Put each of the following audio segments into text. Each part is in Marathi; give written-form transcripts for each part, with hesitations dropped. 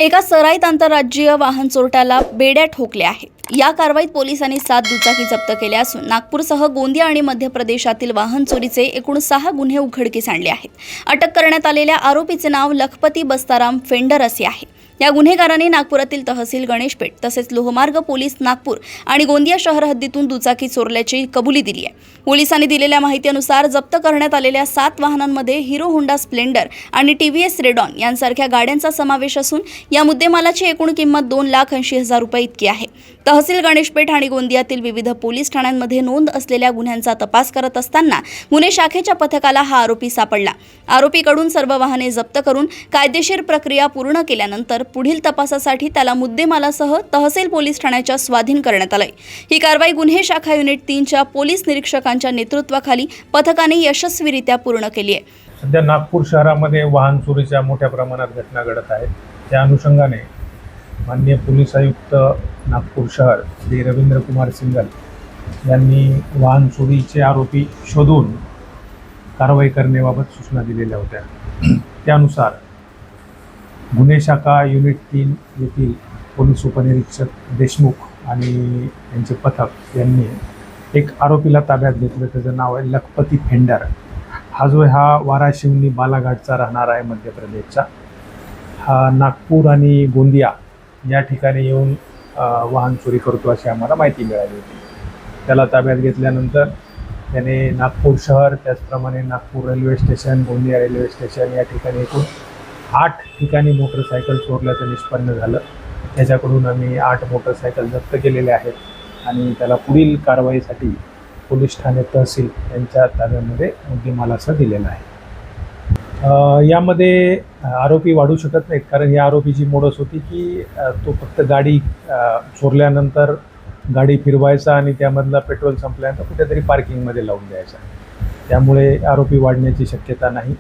एका सराईत आंतरराज्यीय वाहन चोरट्याला बेड्या ठोकल्या आहेत। या कारवाईत पोलिसांनी 7 दुचाकी जप्त केल्या असून नागपूरसह गोंदिया आणि मध्य प्रदेशातील वाहन चोरीचे एकूण 6 गुन्हे उघडकीस आणले आहेत। अटक करण्यात आलेल्या आरोपीचे नाव लखपती बस्ताराम फेंडर असे आहे। या गुन्हेगाराने नागपुरातील तहसील गणेशपेठ तसेच लोहमार्ग पोलीस नागपूर आणि गोंदिया शहर हद्दीतून दुचाकी चोरल्याची कबुली दिली आहे। पोलिसांनी दिलेल्या माहितीनुसार जप्त करण्यात आलेल्या 7 वाहनांमध्ये हिरो होंडा स्प्लेंडर आणि TVS रेडॉन यांसारख्या गाड्यांचा समावेश असून या मुद्देमालाची एकूण किंमत 2,80,000 रुपये इतकी आहे। तहसील गणेशपेठ आणि गोंदियातील विविध पोलीस ठाण्यांमध्ये नोंद असलेल्या गुन्ह्यांचा तपास करत असताना गुन्हे शाखेच्या पथकाला हा आरोपी सापडला। आरोपीकडून सर्व वाहने जप्त करून कायदेशीर प्रक्रिया पूर्ण केल्यानंतर पुढील तपासासाठी त्याला मुद्देमालासह तहसील पोलीस ठाण्याच्या स्वाधीन करण्यात आले। ही कारवाई गुन्हे शाखा युनिट 3च्या पोलीस निरीक्षकांच्या नेतृत्वाखाली पथकाने यशस्वीरित्या पूर्ण केली आहे। सध्या नागपूर शहरामध्ये वाहन चोरीच्या मोठ्या प्रमाणात घटना घडत आहेत। त्या अनुषंगाने माननीय पोलीस आयुक्त नागपूर शहर श्री रवींद्र कुमार सिंगल यांनी वाहन चोरीचे आरोपी शोधून कारवाई करण्याबाबत सूचना दिलेल्या होत्या। त्यानुसार गुन्हे शाखा युनिट 3 येथील पोलीस उपनिरीक्षक देशमुख आणि त्यांचे पथक यांनी एक आरोपीला ताब्यात घेतलं। त्याचं नाव आहे लखपती फेंडर। हा वाराशिवनी बालाघाटचा राहणार आहे, मध्य प्रदेशचा। हा नागपूर आणि गोंदिया या ठिकाणी येऊन वाहन चोरी करतो अशी आम्हाला माहिती मिळाली होती। त्याला ताब्यात घेतल्यानंतर त्याने नागपूर शहर त्याचप्रमाणे Nagpur railway station, Gondia railway station या ठिकाणी एकूण 8 ठिकाणी मोटरसायकल चोरल्याचं निष्पन्न झालं। त्याच्याकडून आम्ही 8 मोटरसायकल जप्त केलेले आहेत आणि त्याला पुढील कारवाईसाठी पोलीस ठाणे तहसील यांच्या ताब्यामध्ये मुद्देमालासह दिलेला आहे। यामध्ये आरोपी वाढू शकत नाहीत, कारण या आरोपीची मोडस होती की तो फक्त गाडी चोरल्यानंतर गाडी फिरवायचा आणि त्यामधला पेट्रोल संपल्यानंतर कुठेतरी पार्किंगमध्ये लावून द्यायचा। त्यामुळे आरोपी वाढण्याची शक्यता नाही।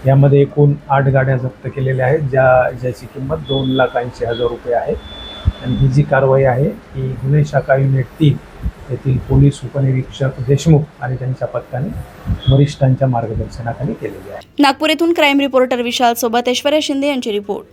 यामध्ये एकूण 8 गाड्या जप्त केलेल्या आहेत, ज्याची किंमत 2,80,000 रुपये आहे। आणि ही जी कारवाई आहे ही गुन्हे शाखा युनिट 3 येथील पोलीस उपनिरीक्षक देशमुख आणि त्यांच्या पथकाने वरिष्ठांच्या मार्गदर्शनाखाली केलेली आहे। नागपूर येथून क्राईम रिपोर्टर विशाल सोबत ऐश्वर्या शिंदे यांची रिपोर्ट।